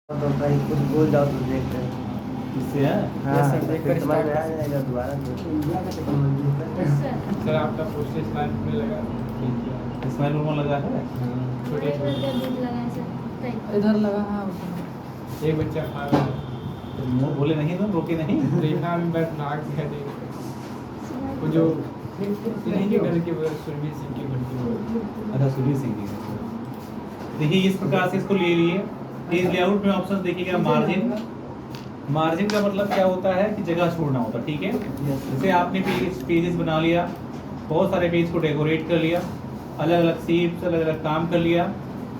तो भाई कुछ बोल जाओ तो देखते हैं। इससे है हाँ सर, देख कर फिर समझ में आ start जाएगा दोबारा तो। सर आपका पोस्टर स्माइल में लगा स्माइल रूम लगा है। छोटे छोटे इधर लगा। हाँ एक बच्चा खा रहा है मुंह बोले नहीं तुम रोके नहीं। रेखा में बस नाक दिखाई दे वो जो नहीं जो घर के वो सुरभि सिंह की घर की वो अच्छा सुधीर सिंह जी देखिए इस प्रकार से इसको ले लिए। पेज लेआउट में ऑप्शन देखिएगा मार्जिन। मार्जिन का मतलब क्या होता है कि जगह छोड़ना होता है, ठीक है। जैसे आपने पेजेस बना लिया, बहुत सारे पेज को डेकोरेट कर लिया, अलग अलग शेप्स अलग अलग काम कर लिया।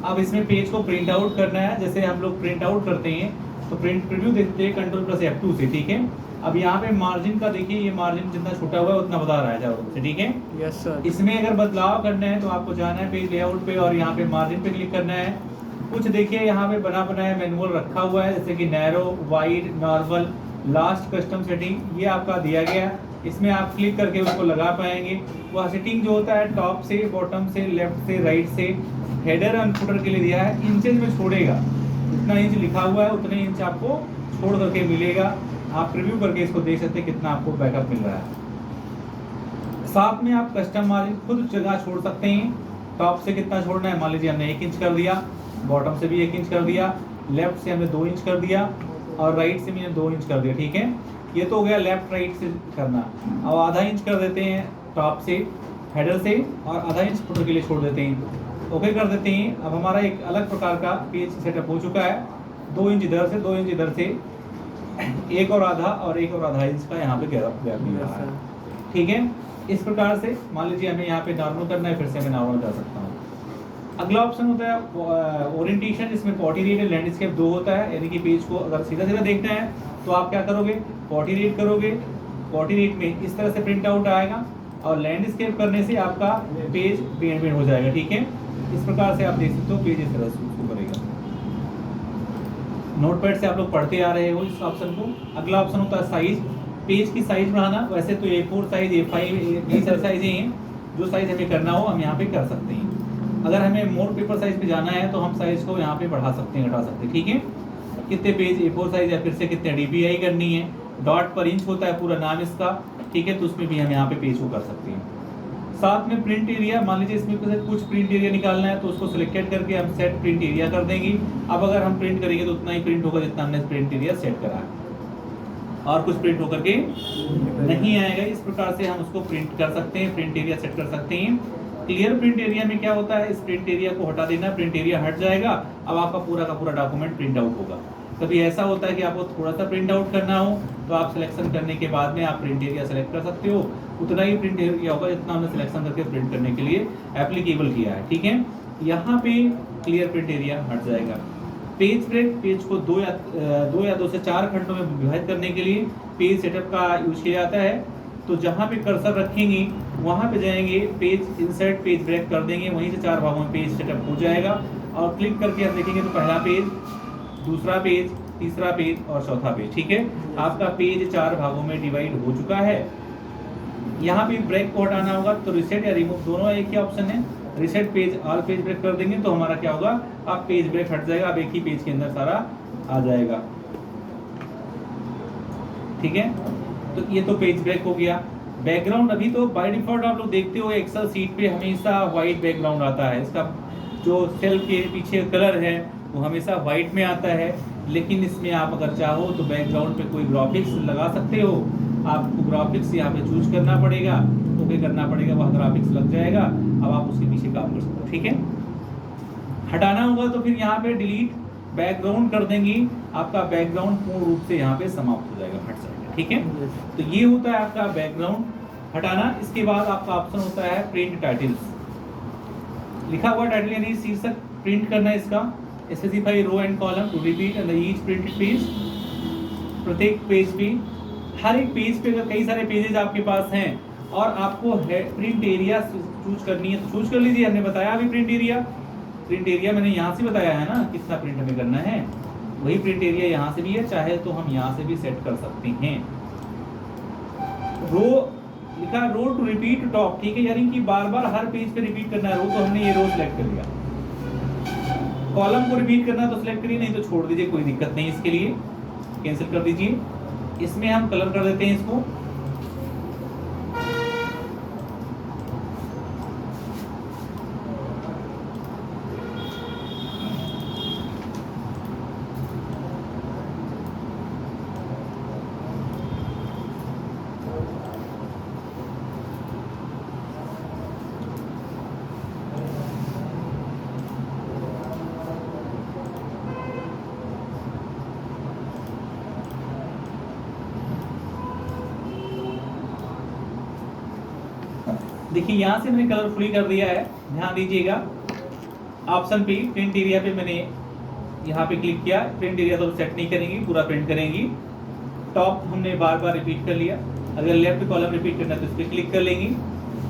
अब इसमें पेज को प्रिंट आउट करना है। जैसे हम लोग प्रिंट आउट करते हैं तो प्रिंट प्रीव्यू देखते हैं Ctrl+F2 से, ठीक है। अब यहाँ पे मार्जिन का देखिए, ये मार्जिन जितना छोटा हुआ है उतना बता रहा है चारों से, ठीक है। Yes sir. इसमें अगर बदलाव करना है तो आपको जाना है पेज लेआउट पे और यहाँ पे मार्जिन पे क्लिक करना है। कुछ देखिए यहाँ पे बना बनाया मैनुअल रखा हुआ है, जैसे कि narrow, wide, normal, last, custom setting, ये आपका दिया गया। इसमें आप क्लिक करके उसको लगा पाएंगे। वह सेटिंग जो होता है टॉप से, बॉटम से, लेफ्ट से, राइट से, हेडर और फुटर के लिए दिया है। इंचेज में छोड़ेगा, जितना इंच लिखा हुआ है उतने इंच आपको छोड़ करके मिलेगा। आप प्रीव्यू करके इसको देख सकते हैं कितना आपको बैकअप मिल रहा है। साथ में आप कस्टम मार्जिन खुद जगह छोड़ सकते हैं। टॉप से कितना छोड़ना है, मान लीजिए हमने 1 इंच कर दिया, बॉटम से भी 1 इंच कर दिया, लेफ्ट से हमने 2 इंच कर दिया और राइट से भी 2 इंच कर दिया, ठीक है। ये तो हो गया लेफ्ट राइट से करना। अब आधा इंच कर देते हैं टॉप से, हेडर से, और आधा इंच फुटर के लिए छोड़ देते हैं। ओके कर देते हैं। अब हमारा एक अलग प्रकार का पेज सेटअप हो चुका है। 2 इंच इधर से, 2 इंच इधर से, एक और आधा इंच का यहाँ पे गैप मिल रहा है, ठीक है। इस प्रकार से मान लीजिए हमें यहाँ पे नॉर्मल करना है, फिर से मैं नॉर्मल कर सकता हूँ। अगला ऑप्शन होता है ओरिएंटेशन। इसमें पोर्ट्रेट और लैंडस्केप 2 होता है, यानी कि पेज को अगर सीधा सीधा देखना है तो आप क्या करोगे, पोर्ट्रेट करोगे। पोर्ट्रेट में इस तरह से प्रिंट आउट आएगा और लैंडस्केप करने से आपका पेज पेंट हो जाएगा, ठीक है। इस प्रकार से आप देख सकते हो पेज इस तरह से उसको करेगा। नोटपैड से आप लोग पढ़ते आ रहे हो इस ऑप्शन को। अगला ऑप्शन होता है साइज। पेज की साइज बढ़ाना। वैसे तो A4 साइज, A5, यही सारे साइजें हैं। जो साइज हमें करना हो हम यहाँ पे कर सकते हैं। अगर हमें मोर पेपर साइज पे जाना है तो हम साइज को यहाँ पे बढ़ा सकते हैं, घटा सकते हैं, ठीक है। कितने पेज A4 साइज या फिर से कितने DPI करनी है। डॉट पर इंच होता है पूरा नाम इसका, ठीक है। तो उसमें भी हम यहाँ पे पेज को कर सकते हैं। साथ में प्रिंट एरिया, मान लीजिए इसमें कुछ प्रिंट एरिया निकालना है तो उसको सिलेक्टेड करके हम सेट प्रिंट एरिया कर देंगे। अब अगर हम प्रिंट करेंगे तो उतना ही प्रिंट होगा जितना हमने प्रिंट एरिया सेट करा है, और कुछ प्रिंट होकर के नहीं आएगा। इस प्रकार से हम उसको प्रिंट कर सकते हैं, प्रिंट एरिया सेट कर सकते हैं। क्लियर प्रिंट एरिया में क्या होता है, इस प्रिंट एरिया को हटा देना, प्रिंट एरिया हट जाएगा। अब आपका पूरा का पूरा डॉक्यूमेंट प्रिंट आउट होगा। कभी ऐसा होता है कि आपको थोड़ा सा प्रिंट आउट करना हो तो आप सिलेक्शन करने के बाद में आप प्रिंट एरिया सेलेक्ट कर सकते हो। उतना ही प्रिंट एरिया होगा जितना हमने सिलेक्शन करके प्रिंट करने के लिए एप्लीकेबल किया है, ठीक है। यहाँ पे क्लियर प्रिंट एरिया हट जाएगा। पेज ब्रेक, पेज को 2 या 2 से 4 खंडों में विभाजित करने के लिए पेज सेटअप का यूज किया जाता है। तो जहाँ पे कर्सर रखेंगे वहाँ पे जाएंगे, पेज इंसर्ट पेज ब्रेक कर देंगे, वहीं से 4 भागों में पेज सेटअप हो जाएगा। और क्लिक करके हम देखेंगे तो पहला पेज, दूसरा पेज, तीसरा पेज और चौथा पेज, ठीक है। आपका पेज 4 भागों में डिवाइड हो चुका है। यहाँ पे ब्रेक को हटाना होगा तो रिसेट या रिमूव दोनों एक ही ऑप्शन है। Reset page, all page break कर देंगे तो हमारा क्या होगा, आप पेज ब्रेक हट जाएगा। अब एक ही पेज के अंदर सारा आ जाएगा, ठीक है। तो ये तो पेज ब्रेक हो गया। बैकग्राउंड, अभी तो बाय डिफॉल्ट आप लोग देखते हो एक्सेल सीट पे हमेशा व्हाइट बैकग्राउंड आता है। इसका जो सेल के पीछे कलर है वो हमेशा व्हाइट में आता है। लेकिन इसमें आप अगर चाहो तो बैकग्राउंड पे कोई ग्राफिक्स लगा सकते हो। आपको ग्राफिक्स यहाँ पे चूज करना पड़ेगा, ओके करना पड़ेगा, वह ग्राफिक्स लग जाएगा। अब आप उसके पीछे काम कर सकते हो, ठीक है। हटाना होगा तो फिर यहाँ पे डिलीट बैकग्राउंड कर देंगे। आपका बैकग्राउंड पूर्ण रूप से यहाँ पे समाप्त हो जाएगा, हट जाएगा, ठीक है। तो ये होता है आपका बैकग्राउंड हटाना। इसके बाद आपका ऑप्शन होता है प्रिंट टाइटल्स। लिखा हुआ टाइटल यानी शीर्षक प्रिंट करना है इसका। Specify row and column to repeat and each printed page. प्रत्येक पेज पे, हर एक पेज पे अगर कई सारे पेजेस आपके पास हैं और आपको प्रिंट एरिया चूज करनी है तो चूज कर लीजिए। हमने बताया अभी प्रिंट एरिया मैंने यहाँ से बताया है ना कितना प्रिंट हमें करना है। वही प्रिंट एरिया यहाँ से भी है, चाहे तो हम यहाँ से भी सेट कर सकते हैं। रो लिखा, रो टू रिपीट टॉप, ठीक है, यानी कि बार बार हर पेज पे रिपीट करना है रो, तो हमने ये रो सिलेक्ट कर लिया। कॉलम को रिपीट करना तो सिलेक्ट करिए, नहीं तो छोड़ दीजिए, कोई दिक्कत नहीं, इसके लिए कैंसिल कर दीजिए। इसमें हम कलर कर देते हैं इसको, देखिए यहाँ से मैंने कलरफुली कर दिया है, ध्यान दीजिएगा। ऑप्शन पे प्रिंट एरिया पे मैंने यहाँ पे क्लिक किया, प्रिंट एरिया तो सेट नहीं करेंगी, पूरा प्रिंट करेंगी। टॉप हमने बार बार रिपीट कर लिया, अगर लेफ्ट कॉलम रिपीट करना है तो इस पर क्लिक कर लेंगी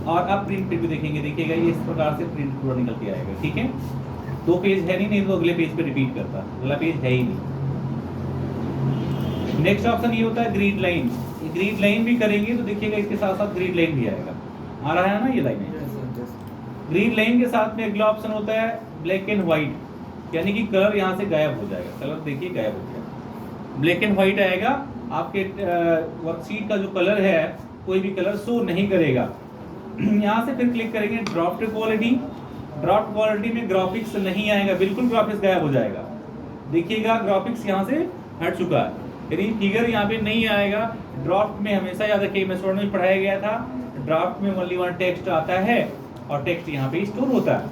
और अब प्रिंट पे भी देखेंगे, देखिएगा ये इस प्रकार से प्रिंट पूरा निकल के आएगा, ठीक है। 2 पेज है नहीं तो अगले पेज पे रिपीट करता, अगला पेज है ही नहीं। नेक्स्ट ऑप्शन ये होता है ग्रिड लाइन, ग्रिड लाइन भी करेंगे तो देखिएगा इसके साथ साथ ग्रिड लाइन भी आएगा, आ रहा है ना ये लाइन। ग्रीन लाइन के साथ में अगला ऑप्शन होता है ब्लैक एंड व्हाइट, यानी कि कलर यहाँ से गायब हो जाएगा, कलर देखिए गायब हो गया, ब्लैक एंड व्हाइट आएगा। आपके वर्कशीट का जो कलर है कोई भी कलर शो नहीं करेगा। यहाँ से फिर क्लिक करेंगे ड्रॉप्ड क्वालिटी, ड्रॉप्ड क्वालिटी में ग्राफिक्स नहीं आएगा, बिल्कुल ग्राफिक्स गायब हो जाएगा। देखिएगा ग्राफिक्स यहाँ से हट चुका है, यानी फिगर यहाँ पे नहीं आएगा। ड्राफ्ट में हमेशा याद रखिए, मैं में पढ़ाया गया था, ड्राफ्ट में ओनली वन टेक्स्ट आता है और टेक्स्ट यहाँ पे स्टोर होता है।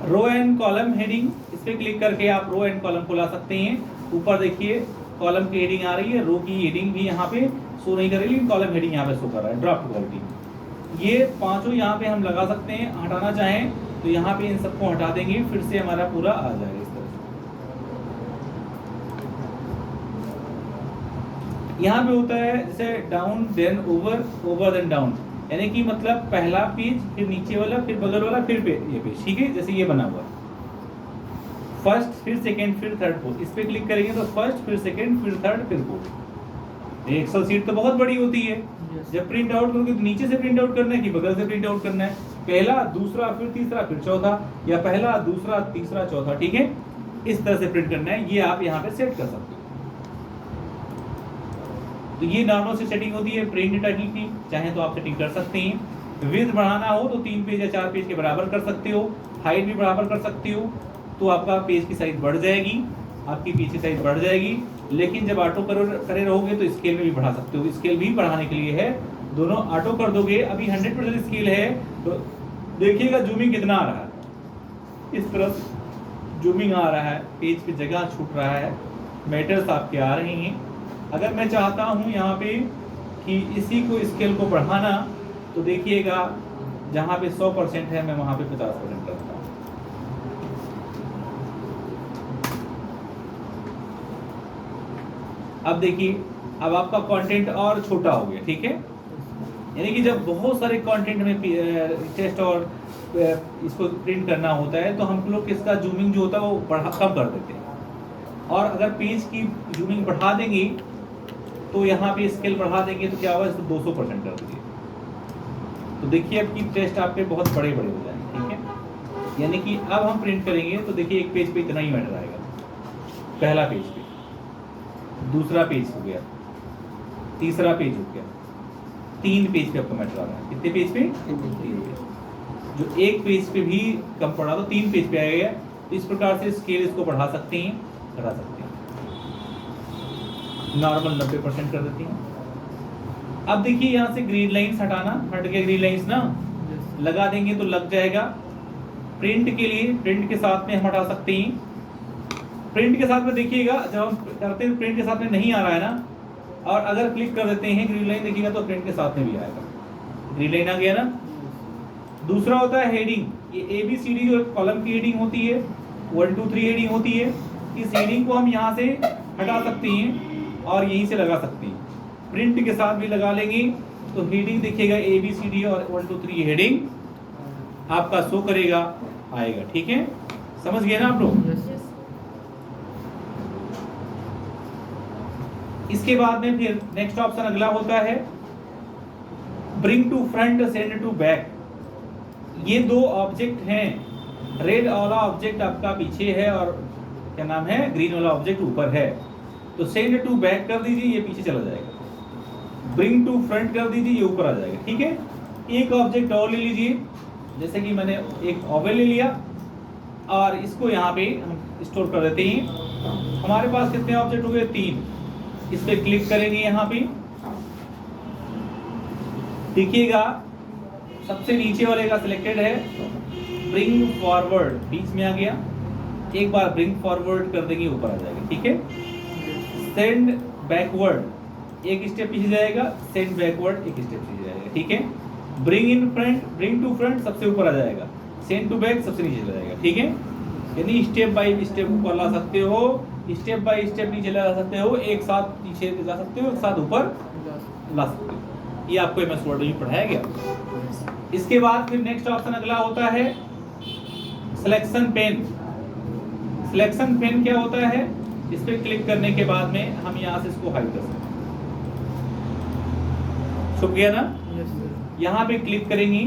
रो एंड कॉलम हेडिंग, इस पे क्लिक करके आप रो एंड कॉलम को ला सकते हैं। ऊपर देखिए कॉलम की हेडिंग आ रही है, रो की हेडिंग भी यहाँ पे शो नहीं करेगी, कॉलम हेडिंग यहाँ पे शो कर रहा है। ड्राफ्ट क्वालिटी ये पांचों यहाँ पे हम लगा सकते हैं, हटाना चाहें तो यहाँ पे इन सबको हटा देंगे, फिर से हमारा पूरा आ जाएगा इस तरह से। यहाँ पे होता है जैसे down then over, over then down, यानी कि मतलब पहला पेज फिर नीचे वाला फिर बगल वाला फिर ये पेज, ठीक है, जैसे ये बना हुआ फर्स्ट फिर सेकंड फिर थर्ड फोर्थ। इस पे क्लिक करेंगे तो फर्स्ट फिर सेकंड फिर थर्ड फिर फोर्थ। एक्सेल शीट तो बहुत बड़ी होती है, जब प्रिंट आउट करोगे तो नीचे से प्रिंट आउट करना है कि बगल से प्रिंट आउट करना है, पहला दूसरा फिर तीसरा फिर चौथा, या पहला दूसरा तीसरा चौथा, ठीक है, इस तरह से प्रिंट करना है। ये आप यहाँ पे सेट कर सकते हो। तो ये नॉर्मल से सेटिंग होती है प्रिंट टाइटल की, चाहे तो आप सेटिंग कर सकते हैं। विड्थ बढ़ाना हो तो 3 पेज या 4 पेज के बराबर कर सकते हो, हाइट भी बराबर कर सकते हो, तो आपका पेज की साइज बढ़ जाएगी, आपकी पेज की साइज बढ़ जाएगी। लेकिन जब ऑटो करे रहोगे तो स्केल में भी बढ़ा सकते हो, स्केल भी बढ़ाने के लिए है, दोनों ऑटो कर दोगे। अभी 100% स्केल है तो देखिएगा जूमिंग कितना आ रहा है, इस तरफ जूमिंग आ रहा है, पेज पे जगह छूट रहा है, मैटर्स आपके आ रहे हैं। अगर मैं चाहता हूँ यहाँ पे कि इसी को स्केल को बढ़ाना, तो देखिएगा जहाँ पे 100% है मैं वहाँ पे 50% करता हूँ। अब देखिए अब आपका कंटेंट और छोटा हो गया, ठीक है, यानी कि जब बहुत सारे कंटेंट में टेस्ट और इसको प्रिंट करना होता है तो हम लोग इसका जूमिंग जो होता है वो कम कर देते हैं। और अगर पेज की जूमिंग बढ़ा देंगे तो यहाँ पे स्केल बढ़ा देंगे तो क्या होगा, इसको 200% कर दीजिए, तो देखिए आपकी टेस्ट आपके बहुत बड़े बड़े हो जाएंगे, ठीक है। यानी कि अब हम प्रिंट करेंगे तो देखिए एक पेज पे इतना ही मैटर आएगा, पहला पेज पे, दूसरा पेज हो गया, तीसरा पेज हो गया, 3 पेज पे आपको मैटर आ रहा है। कितने पेज पे? 3 पेज। जो एक पेज पे भी कम पड़ा तो 3 पेज पे आएगा। तो इस प्रकार से स्केल इसको बढ़ा सकते हैं, घटा सकते हैं। नॉर्मल 90% कर देती हैं। अब देखिए यहाँ से ग्रीन लाइंस हटाना, हट गया ग्रीन लाइंस ना, लगा देंगे तो लग जाएगा। प्रिंट के लिए प्रिंट के साथ में हम हटा सकते हैं। प्रिंट के साथ में देखिएगा जब हम करते हैं प्रिंट के साथ में नहीं आ रहा है ना, और अगर क्लिक कर देते हैं ग्रीन लाइन देखिएगा तो प्रिंट के साथ में भी आएगा, ग्रीन लाइन आ गया ना। दूसरा होता है हेडिंग, ये ABCD जो कॉलम की हेडिंग होती है, 1 2 3 हेडिंग होती है, इस हेडिंग को हम यहाँ से हटा सकते हैं और यहीं से लगा सकते हैं। प्रिंट के साथ भी लगा लेंगे तो हेडिंग देखिएगा ABCD और 1 2 3 हेडिंग आपका शो करेगा, आएगा, ठीक है, समझ गए ना आप लोग। इसके बाद में फिर नेक्स्ट ऑप्शन अगला होता है bring to front, send to back. ये 2 ऑब्जेक्ट हैं रेड वाला ऑब्जेक्ट आपका पीछे है और क्या नाम है, ग्रीन वाला ऑब्जेक्ट ऊपर है, तो सेंड टू बैक कर दीजिए, ये पीछे चला जाएगा। ब्रिंग टू फ्रंट कर दीजिए, ये ऊपर आ जाएगा। ठीक है, एक ऑब्जेक्ट और ले लीजिए, जैसे कि मैंने एक ओवल ले लिया और इसको यहाँ पे हम स्टोर कर देते हैं। हमारे पास कितने ऑब्जेक्ट हो गए, 3। इस पे क्लिक करेंगे, यहाँ पे देखिएगा सबसे नीचे वाले का सिलेक्टेड है, ब्रिंग फॉरवर्ड बीच में आ गया, एक बार ब्रिंग फॉरवर्ड कर देंगे, ऊपर आ जाएगा। ठीक है, सेंड बैकवर्ड एक स्टेप पीछे जाएगा, सेंड बैकवर्ड एक स्टेप पीछे जाएगा। ठीक है, bring in front, bring to front सबसे ऊपर आ जाएगा, सेंड टू बैक सबसे नीचे चला जाएगा। ठीक है, यानी स्टेप बाय स्टेप ऊपर ला सकते हो, स्टेप बाय स्टेप नीचे ला सकते हो, एक साथ नीचे ला सकते हो, एक साथ ऊपर ला सकते हो। ये आपको MS वर्ड में पढ़ाया गया। इसके बाद फिर नेक्स्ट ऑप्शन अगला होता है सिलेक्शन पेन। सिलेक्शन पेन क्या होता है, इस पे क्लिक करने के बाद में हम यहाँ से इसको हाइड कर सकते हैं। छुप गया ना, यहाँ पे क्लिक करेंगी,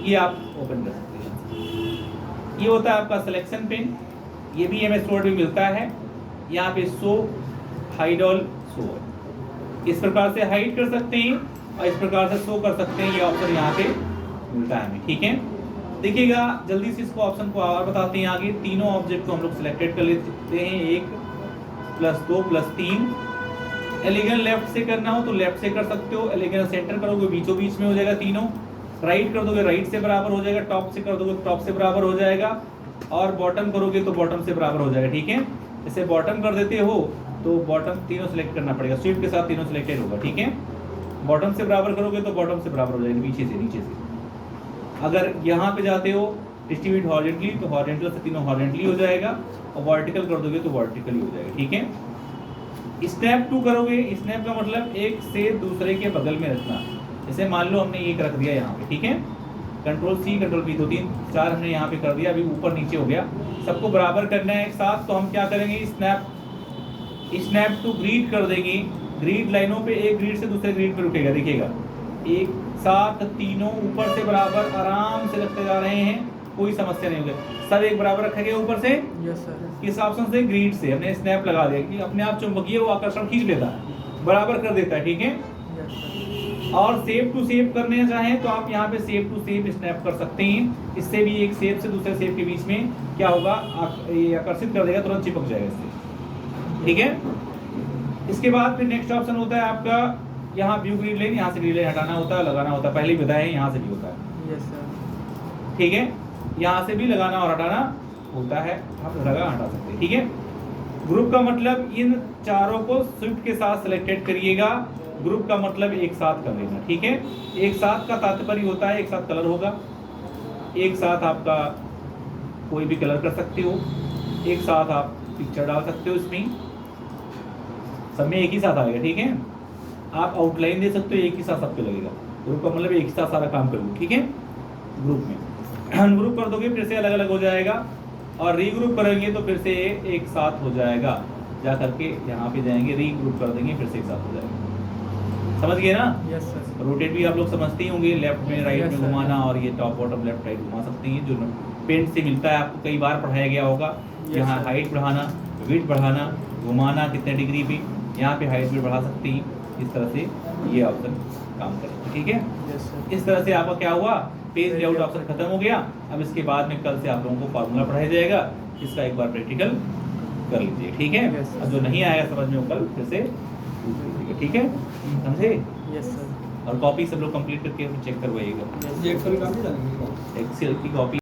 ये आप ओपन कर सकते हैं। ये होता है आपका सिलेक्शन पेन, ये भी MS वर्ड में मिलता है। यहाँ पे show, hide all, show all, इस प्रकार से हाइड कर सकते हैं और इस प्रकार से शो कर सकते हैं। ये ऑप्शन यहाँ पे मिलता है हमें। ठीक है, देखिएगा जल्दी से इसको ऑप्शन को और बताते हैं आगे। तीनों ऑब्जेक्ट को हम लोग सिलेक्टेड कर लेते हैं, 1 + 2 + 3। एलिगेंट लेफ्ट से करना हो तो लेफ्ट से कर सकते हो, एलिगेंट सेंटर करोगे बीचों बीच में हो जाएगा तीनों, राइट कर दोगे राइट से बराबर हो जाएगा, टॉप से कर दोगे तो टॉप से बराबर हो जाएगा, और बॉटम करोगे तो बॉटम से बराबर हो जाएगा। ठीक है, जैसे बॉटम कर देते हो तो बॉटम तीनों सिलेक्ट करना पड़ेगा, स्विफ्ट के साथ तीनों सिलेक्टेड होगा। ठीक है, बॉटम से बराबर करोगे तो बॉटम से बराबर हो जाएगा, पीछे से नीचे से। अगर यहाँ पे जाते हो डिस्ट्रीब्यूट हॉरिजॉन्टली तो हॉरिजॉन्टल से तीनों हॉरिजॉन्टली हो जाएगा, और वर्टिकल कर दोगे तो वर्टिकली हो जाएगा। ठीक है, स्नैप टू करोगे, स्नैप का मतलब एक से दूसरे के बगल में रखना। जैसे मान लो हमने एक रख दिया यहाँ पे, ठीक है, Ctrl+C Ctrl+V 2 3 4 हमने यहाँ पे कर दिया, अभी ऊपर नीचे हो गया, सबको बराबर करना है एक साथ। तो हम क्या करेंगे, स्नैप टू ग्रीड कर देंगे। ग्रीड लाइनों पे एक ग्रीड से दूसरे ग्रीड पे रुकेगा, देखिएगा एक साथ तीनों ऊपर से बराबर आराम से रखते जा रहे हैं, कोई समस्या नहीं होगी, सब एक बराबर रखेंगे ऊपर से। Yes sir. इस ऑप्शन से ग्रीड से हमने स्नैप लगा दिया कि अपने आप चुंबकीय वो आकर्षण खींच लेता है, बराबर कर देता है। ठीक है, और सेव टू सेव करने चाहें तो आप यहाँ पे सेव टू सेव स्नैप कर सकते हैं। इससे भी एक सेव से दूसरे सेव के बीच में क्या होगा, ये आकर्षित कर देगा, तुरंत चिपक जाएगा इससे। ठीक है, इसके बाद फिर नेक्स्ट ऑप्शन होता है आपका यहाँ व्यू ग्रिड लाइन, यहाँ से ग्रिड लाइन हटाना होता है, लगाना होता है, पहले ही बताया है, यहाँ से भी होता है। Yes sir. ठीक है, यहाँ से भी लगाना और हटाना होता है, आप लगा हटा सकते हैं। ठीक है, ग्रुप का मतलब इन चारों को शिफ्ट के साथ सिलेक्टेड करिएगा, ग्रुप का मतलब एक साथ कर लेना। ठीक है, एक साथ का तात्पर्य होता है एक साथ कलर होगा, एक साथ आपका कोई भी कलर कर सकते हो, एक साथ आप पिक्चर डाल सकते हो, इसमें सब में एक ही साथ आएगा। ठीक है, आप आउटलाइन दे सकते हो, एक ही साथ सबके लगेगा। ग्रुप का मतलब एक ही साथ सारा काम करोगे। ठीक है, ग्रुप में अनग्रुप कर दोगे फिर से अलग अलग हो जाएगा, और रीग्रुप करेंगे तो फिर से एक साथ हो जाएगा, जा करके यहाँ पे जाएंगे रीग्रुप कर देंगे फिर से एक साथ हो जाएगा। समझ गए ना? Yes sir. रोटेट भी आप लोग समझते ही होंगे, लेफ्ट में राइट में घुमाना, और ये टॉप बॉटम लेफ्ट राइट घुमा सकते हैं, जो पेंट से मिलता है, आपको कई बार पढ़ाया गया होगा। यहाँ हाइट बढ़ाना, विड्थ बढ़ाना, घुमाना कितने डिग्री पे, यहाँ पे हाइट भी बढ़ा सकते हैं। इस तरह से ये ऑप्शन काम करेगा। ठीक है, यस सर। इस तरह से आपका क्या हुआ, पेज लेआउट ऑप्शन खत्म हो गया। अब इसके बाद में कल से आप लोगों को फार्मूला पढ़ाया जाएगा, इसका एक बार प्रैक्टिकल कर लीजिए। ठीक है, अब जो नहीं आया समझ में वो कल फिर से पूछ लीजिएगा। ठीक है, समझे? Yes sir. और कॉपी सब लोग कंप्लीट करके चेक करवाइएगा। एक्सेल का भी डालेंगे। एक्सेल की कॉपी